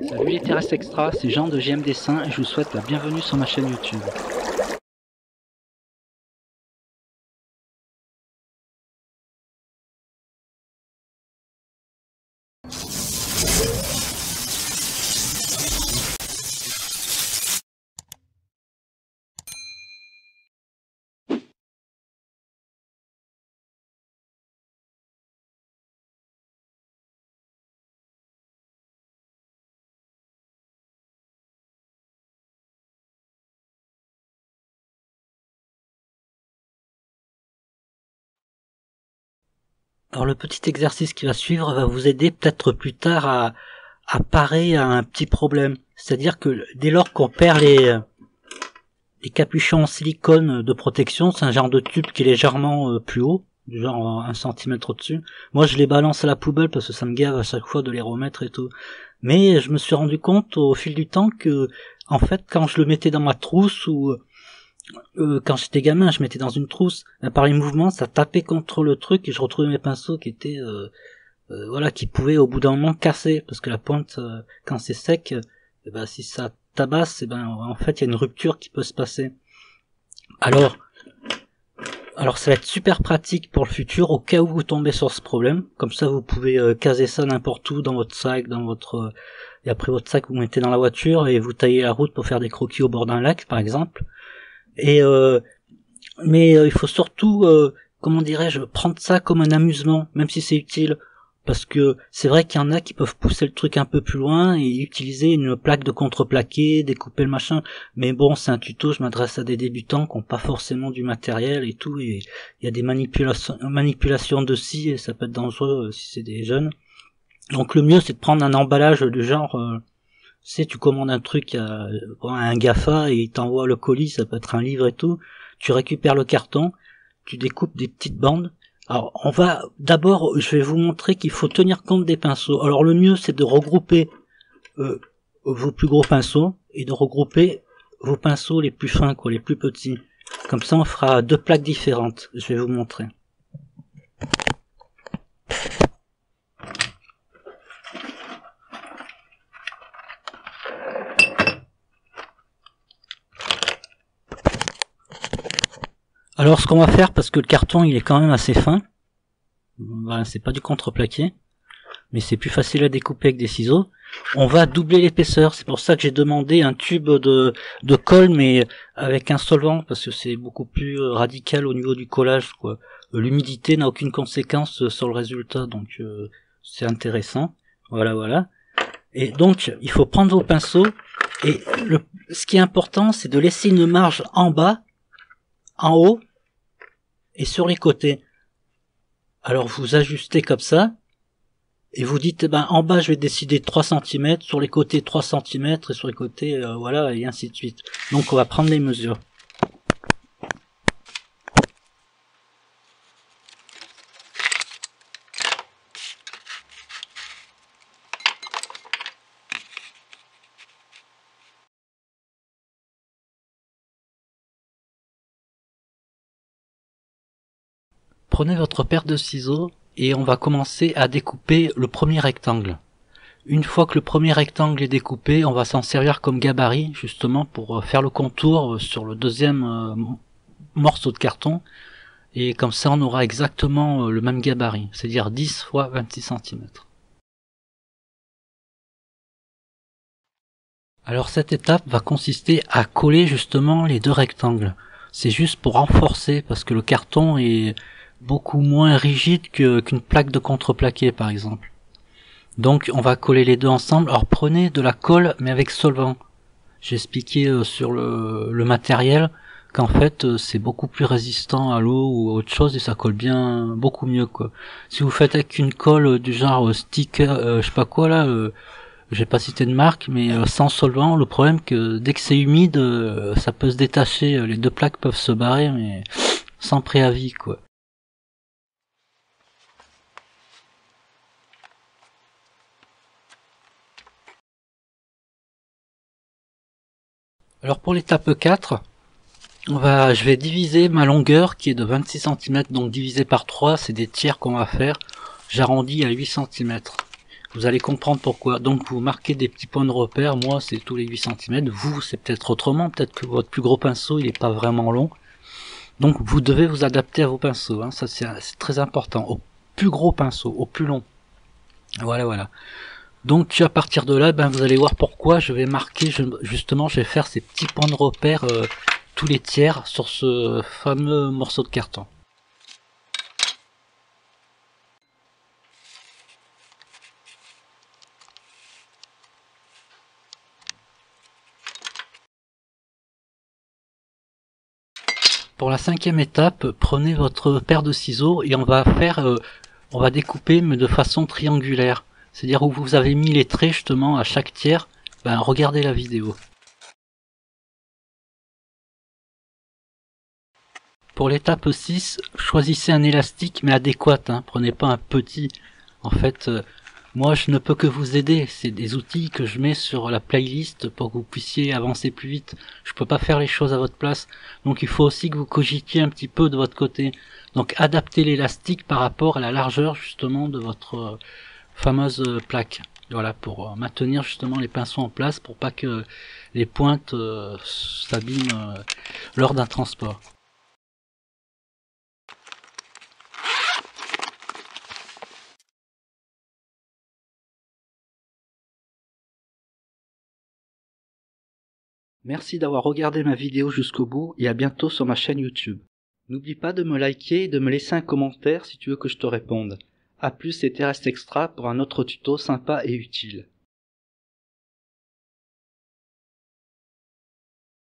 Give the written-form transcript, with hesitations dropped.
Salut les terrestres extra, c'est Jean de JM Dessin et je vous souhaite la bienvenue sur ma chaîne YouTube. Alors le petit exercice qui va suivre va vous aider peut-être plus tard à parer à un petit problème. C'est-à-dire que dès lors qu'on perd les capuchons en silicone de protection, c'est un genre de tube qui est légèrement plus haut, du genre 1 centimètre au-dessus. Moi je les balance à la poubelle parce que ça me gave à chaque fois de les remettre et tout. Mais je me suis rendu compte au fil du temps que, en fait, quand je le mettais dans ma trousse ou quand j'étais gamin, je mettais dans une trousse, par les mouvements, ça tapait contre le truc et je retrouvais mes pinceaux qui étaient, voilà, qui pouvaient au bout d'un moment casser, parce que la pointe, quand c'est sec, si ça tabasse, en fait, il y a une rupture qui peut se passer. Alors ça va être super pratique pour le futur, au cas où vous tombez sur ce problème. Comme ça, vous pouvez caser ça n'importe où, dans votre sac, et après votre sac, vous mettez dans la voiture et vous taillez la route pour faire des croquis au bord d'un lac, par exemple. Mais il faut surtout, comment dirais-je, prendre ça comme un amusement, même si c'est utile, parce que c'est vrai qu'il y en a qui peuvent pousser le truc un peu plus loin et utiliser une plaque de contreplaqué, découper le machin. Mais bon, c'est un tuto, je m'adresse à des débutants qui n'ont pas forcément du matériel et tout, et il y a des manipulations de scie et ça peut être dangereux si c'est des jeunes. Donc le mieux, c'est de prendre un emballage du genre... tu commandes un truc à un GAFA et il t'envoie le colis, ça peut être un livre et tout, tu récupères le carton, tu découpes des petites bandes. Alors d'abord, je vais vous montrer qu'il faut tenir compte des pinceaux. Alors le mieux, c'est de regrouper vos plus gros pinceaux et de regrouper vos pinceaux les plus fins, les plus petits. Comme ça, on fera 2 plaques différentes. Je vais vous montrer. Alors ce qu'on va faire, parce que le carton il est quand même assez fin, voilà, c'est pas du contreplaqué, mais c'est plus facile à découper avec des ciseaux, on va doubler l'épaisseur. C'est pour ça que j'ai demandé un tube de colle, mais avec un solvant, parce que c'est beaucoup plus radical au niveau du collage, quoi. L'humidité n'a aucune conséquence sur le résultat, donc c'est intéressant. Voilà. Et donc il faut prendre vos pinceaux, et ce qui est important, c'est de laisser une marge en bas, en haut et sur les côtés. Alors vous ajustez comme ça et vous dites en bas je vais décider 3 cm, sur les côtés 3 cm et sur les côtés voilà, et ainsi de suite. Donc on va prendre les mesures. Prenez votre paire de ciseaux et on va commencer à découper le premier rectangle. Une fois que le premier rectangle est découpé, on va s'en servir comme gabarit justement pour faire le contour sur le deuxième morceau de carton. Et comme ça on aura exactement le même gabarit, c'est-à-dire 10 fois 26 cm. Alors cette étape va consister à coller justement les 2 rectangles. C'est juste pour renforcer parce que le carton est beaucoup moins rigide qu'une plaque de contreplaqué par exemple. Donc on va coller les deux ensemble. Alors prenez de la colle mais avec solvant. J'ai expliqué sur le matériel qu'en fait c'est beaucoup plus résistant à l'eau ou à autre chose et ça colle bien beaucoup mieux quoi. Si vous faites avec une colle du genre sticker, je sais pas quoi là, j'ai pas cité de marque, mais sans solvant, le problème que dès que c'est humide, ça peut se détacher, les 2 plaques peuvent se barrer mais sans préavis quoi. Alors pour l'étape 4, je vais diviser ma longueur qui est de 26 cm, donc divisé par 3, c'est des tiers qu'on va faire. J'arrondis à 8 cm. Vous allez comprendre pourquoi. Donc vous marquez des petits points de repère. Moi c'est tous les 8 cm. Vous c'est peut-être autrement. Peut-être que votre plus gros pinceau il est pas vraiment long. Donc vous devez vous adapter à vos pinceaux. Hein. Ça c'est très important. Au plus gros pinceau, au plus long. Voilà. Donc à partir de là, ben, vous allez voir pourquoi je vais marquer, justement je vais faire ces petits points de repère tous les tiers sur ce fameux morceau de carton. Pour la 5e étape, prenez votre paire de ciseaux et on va découper mais de façon triangulaire. C'est-à-dire où vous avez mis les traits justement à chaque tiers, ben regardez la vidéo. Pour l'étape 6, choisissez un élastique mais adéquat, hein. Prenez pas un petit. En fait, moi je ne peux que vous aider, c'est des outils que je mets sur la playlist pour que vous puissiez avancer plus vite. Je peux pas faire les choses à votre place, donc il faut aussi que vous cogitiez un petit peu de votre côté. Donc adaptez l'élastique par rapport à la largeur justement de votre fameuse plaque. Voilà, pour maintenir justement les pinceaux en place pour pas que les pointes s'abîment lors d'un transport. Merci d'avoir regardé ma vidéo jusqu'au bout et à bientôt sur ma chaîne YouTube. N'oublie pas de me liker et de me laisser un commentaire si tu veux que je te réponde. A plus et Terrestre Extra pour un autre tuto sympa et utile.